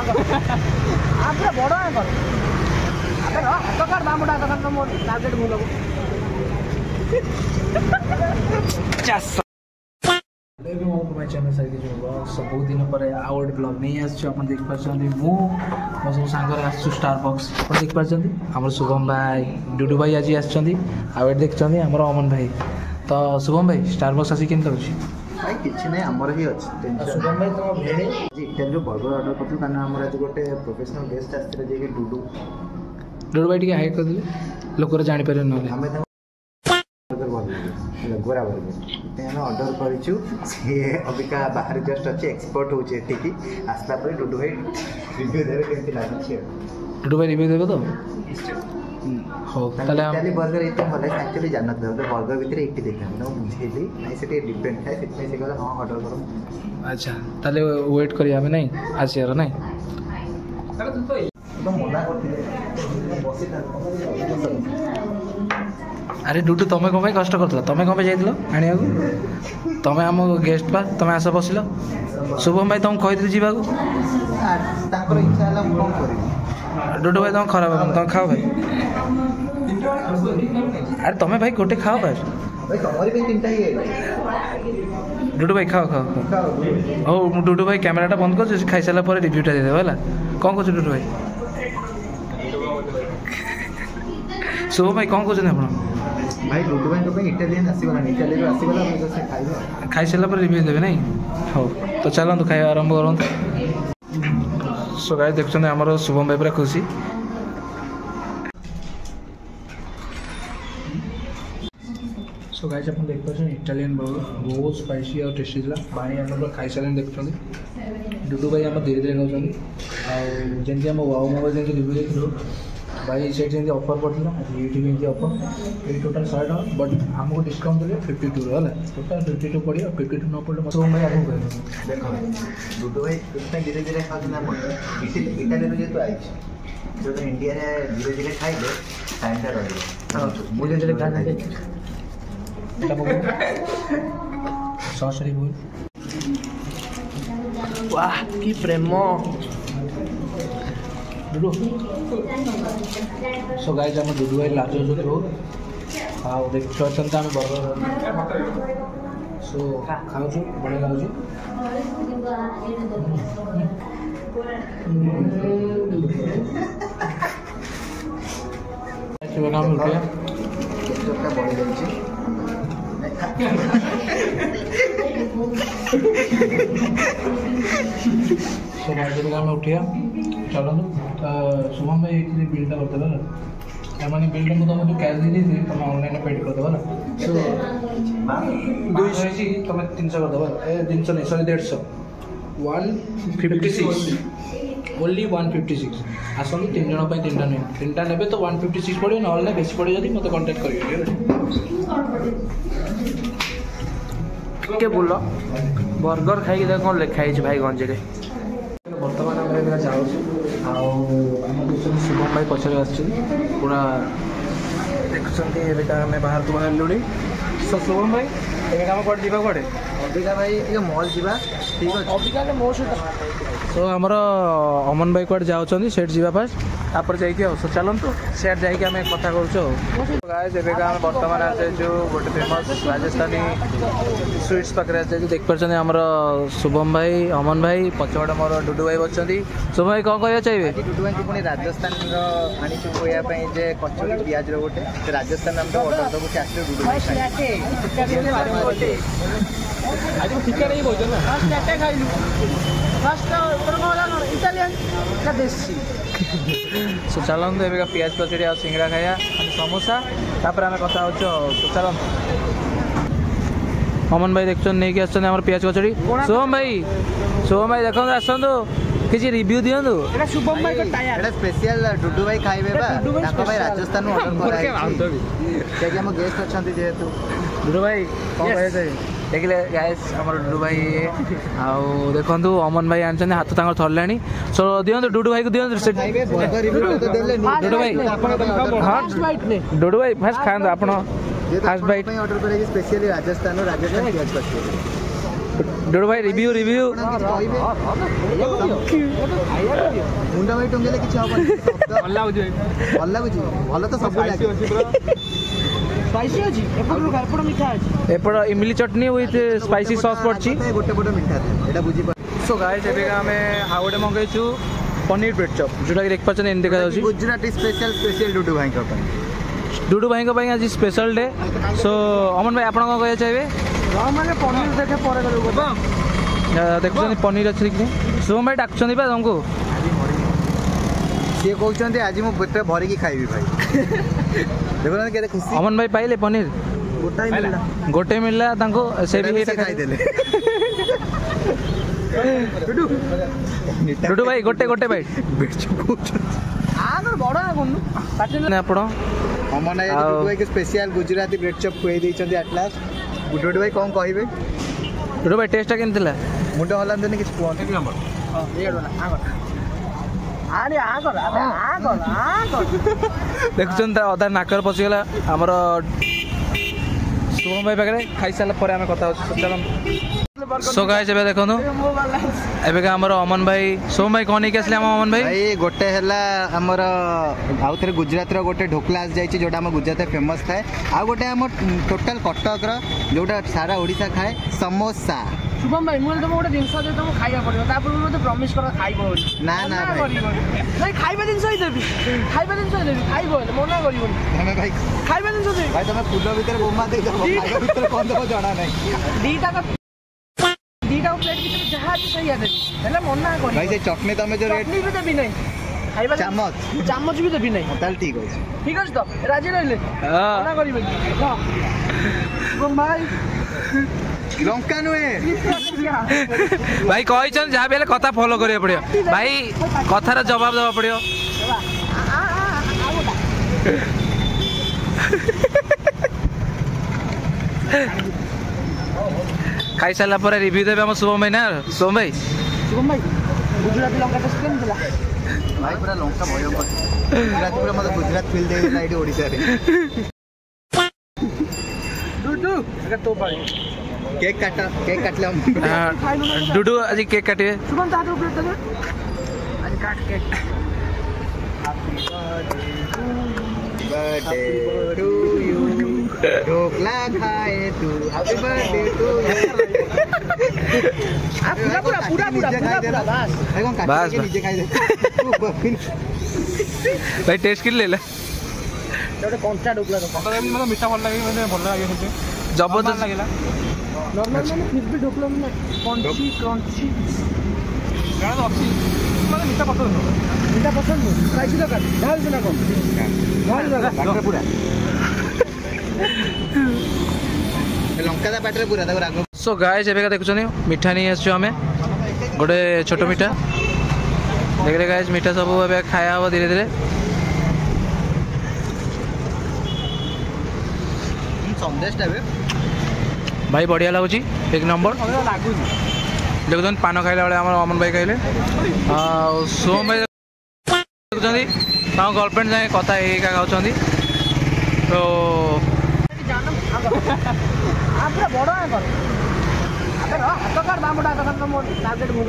आप बड़ आकर हाथ कार्ड बामुटा हाथ कार्ड मोर टार्गेट भूल माय चैनल साइड सब बहुत दिन पर आउट ब्लॉग नहीं आसो आप देख पार्टी मो सब सांगे आसु स्टार बॉक्स आप देख पार्टी आम शुभम भाई डुडू भाई आज आए देखते आम अमन भाई तो शुभम भाई स्टार बॉक्स आसी केमती लगे भाई किसी ना आमर ही अच्छे शुभम भाई तुम भेड़े इटाली जो बर्गर ऑर्डर करते कारण आम आज गोटे प्रोफेशनल गेस्ट आसते जे कि डुडू डुडू भाई टे हाइट करदे लोक जापर ना गोरा बर्गर ऑर्डर कर अबिका बाहर जस्ट अच्छे एक्सपर्ट होचे ठीक आसला पर डुडू भाई रिव्यू देवे केमती लागे डुडू भाई रिव्यू देबे तो हो ताले इटाली बर्गर इते भले एक्चुअली जानत था बर्गर भीतर एटी देखा ना बुझेली नहीं से डिफरेंट है सेटमे से कहला हां ऑर्डर करो अच्छा ताले वेट करिया हमें नहीं आज यार नहीं तो मना करथिले बसी था अरे डुडू तुम कौन कष्ट कर तुम कौन जाइल आने तुम आम गेस्ट पा तुम आस बसिल शुभम भाई तुमको कही जा डुडू भाई तुम खराब तुम खाओ भाई अरे तुम भाई गोटे खाओ फास्ट डुडू भाई खाओ खाओ हो डुडू भाई कैमेराटा बंद कर खाई सारा रिव्यूटा देदेव है कौन कह डुडू भाई शुभम भाई कौन कहते आप भाई डुडू भाई इटालियन आसीगला इटाली आसीगला खाई सारा रिव्यू देवे नहीं हो तो चलते खाଇବା आरंभ करूँ सो गाइस देखते आमर शुभम भाई पूरा खुशी सो गाइस आप देख पारे इटालियन बर्गर बहुत स्पाइसी और टेस्टी था पानी आम खाई सारे देखते डुडू भाई आम धीरे धीरे खाऊँ जमी आम वाओ मोबाइल जमी रिव्यू देखो भाई से ऑफर पड़ता ये ऑफर ये टोटाल 100 टका बट आमको डिस्काउंट देते 52 है टोटाल 52 पड़े 52 न पड़े शुभम भाई आगे कह देख डुडू भाई धीरे धीरे खाते इटाली जेहतु आई जो इंडिया धीरे धीरे खाइले टाइमटा रही धीरे धीरे खाना सॉरी बोल वाह की प्रेम डुडू सो गाइस आम डुडू भाई लाज हो खाओ देख आम बर्गर सो खाऊ बढ़िया लगुच काम उठे सो भाई काम उठिया चलो शुभम भाई ये बिल्टा करते मैंने बिल्टा को तुम जो कैश दी थी तुम ऑनलाइन पेड करदेव ना सो 200 तुम 300 करदेव 300 नहीं सॉरी 156 ओनली 156 आसतु 3 जन 3टा नहीं 3टा ने तो 156 पड़े ना बेस पड़े जब मत कंटाक्ट कर बोल बर्गर खाई कौन लिखाई भाई गंजे बर्तमान आम जाऊँ आम शुभम भाई पचर आस पूरा देखते आम बाहर को बाहर लुड़ी सो शुभम भाई एवं आम कौन जा कौटे अबिका भाई मॉल जा ठीक अच्छे अबिका मो सहित सो आमर अमन भाई कौट जाऊँ सेठ जा फास्ट तापर जा चलतु सेठ जाकि आम कथा करें बर्तमान आसो गोटे फेमस राजस्थानी स्वीट्स पाखे आस देख पार्टी आमर शुभम भाई अमन भाई पछपटे मोर डुडू भाई बच्चे शुभम भाई कौन कह चाहिए डुडू भाई पुणी राजस्थान आनी कहवाई कचौड़ी पियाज रोटे राजस्थान नाम ऑर्डर दबू से आस डुडू भाई आज ठिका नहीं बोल सो चलते एवं पियाज पचड़ी आ सिंगड़ा खाया समोसा तापर आम कथा चल अमन भाई देखते नहीं कि आम पियाज कचड़ी शुभम भाई देखो आसतु किसी रिव्यू दिंतु शुभम भाई स्पेशल डुडू भाई खाइबे भाई राजस्थान ऑर्डर क्या हम गेस्ट अच्छा जेहेतु डुडू भाई कौन कहे देखिले गाइस हमर डुडू भाई आउ देखंतु अमन भाई आनछन हाथ तांगर थरलानी सो दियंतु डुडू भाई को दियंतु डुडू भाई फर्स्ट बाइट ने डुडू भाई फर्स्ट खान आपण फर्स्ट बाइट ऑर्डर करे स्पेशली राजस्थान पियाज कचौड़ी डुडू भाई रिव्यू मुंडा भाई टंगेले किछ हबन भल लागुची भल तो सब लागे स्पाइसी अछि एपड़ मीठा अछि एपड़ इमली चटनी विथ स्पाइसी सॉस पड़ची गोटे गोटे मीठा एटा बुझी सो गाइस एबेका हमें हाउ गोटे मंगेछु पनीर ब्रेड चॉप जोटा कि देख पाछन इन देखा जाउची गुजराती स्पेशल डुडू भाई का डुडू भाई आज स्पेशल डे सो अमन भाई आपण को कहे चाहिए माने पनीर देखे पर करू देखुछन पनीर अछि कि सो भाई डाकछन बा तुमको सी कहते आज मु पेट भरी की खाइबी भाई देखो ना केते खुशी अमन भाई पाइले पनीर गोटे मिलला तांको से भी एटा खाइ देले डुडू भाई गोटे भाई आगर बड़ा कोन पाटे ने आपण अमन आय डुडू भाई के स्पेशल गुजराती ब्रेड चॉप खुए दै छथि एट लास्ट डुडू भाई कोन कहबे डुडू भाई टेस्ट केन थिला मुंड हलांदने किछ कोन एक नंबर आगर देखुछन त अधा नाकर पसिगला हमर शुभम भाई पाखे खाई सारा पर आम कथा चल सो गाइस एबे देखो एबे का हमर अमन भाई सोम भाई कोन के असले अमन भाई भाई गोटे हला हमर आउ थरे गुजरात रो गोटे ढोकला जाईची जोटा हम गुजरात फेमस थाए आ गोटे हम टोटल कटक रो जोटा सारा ओडिसा खाए समोसा शुभम भाई मुझे तुम गोटे जिनस दे तुम खाइबा पड़ियो तापर मते प्रॉमिस कर खाइबो ना ना भाई नहीं खाइबा जिनस ही देबी खाइबो मना करियो हमें भाई खाइबा जिनस दे भाई तुम फूल भीतर बोमा दे दो खाइबा भीतर कोन दबो जाना नहीं दीटा प्लेट की जहां सही आ देबी हेला मना करियो भाई से चटनी तमे जो रेट चटनी भी देबी नहीं खाइबा चामच भी देबी नहीं ताल ठीक होय तो राजी रहले मना करिबे शुभम भाई लंका नुए भाई कहि छन जा बेले कथा फॉलो करिया पड़ियो भाई कथार जवाब देबा पड़ियो खाई साला पर रिव्यू देबे हम शुभम भाई ना शुभम भाई गुजराती लंका टेस्ट केन दिला भाई पूरा लंका भयो गुजरात पूरा मतलब गुजरात फील दे लाइट ओडिसा रे डुडू अगर तो पाए केक काटले हम डुडू आज केक काटिए शुभम ता प्लेट दे आज काट cake birthday to you dhokla खाए तू हैप्पी बर्थडे टू यू पूरा बस भाई कौन काट के नीचे खाई दे भाई टेस्ट कर ले जोटे कंचा ढोकला तो मतलब मीठा भल लागे माने भल लागे होते जबरदस्त लागला नॉर्मल मैंने फिर भी ढोकला में क्रंची गाना ऑप्शन मतलब मीठा पसंद नहीं स्पाइसी दरकार ढाल देना कौन ढाल दरकार पूरा लंका दा पाटरे पूरा ताको राग सो गाइस एबे का देखुछनी मिठा नहीं आछो हमें गोटे छोटो मिठा देख रे गाइस मिठा सब एबे खाया हो धीरे धीरे संदेश टाबे भाई बढ़िया लगुची एक नंबर देखुन पान खाइला बेले हमर अमन भाई खाइले सोम भाई देखुछनी ता गर्लफ्रेंड जाए कथा एका खाउछंदी तो आप पूरा बड़ा है कर अबे हाथ कर दामटा हाथ कर तो टारगेट भूल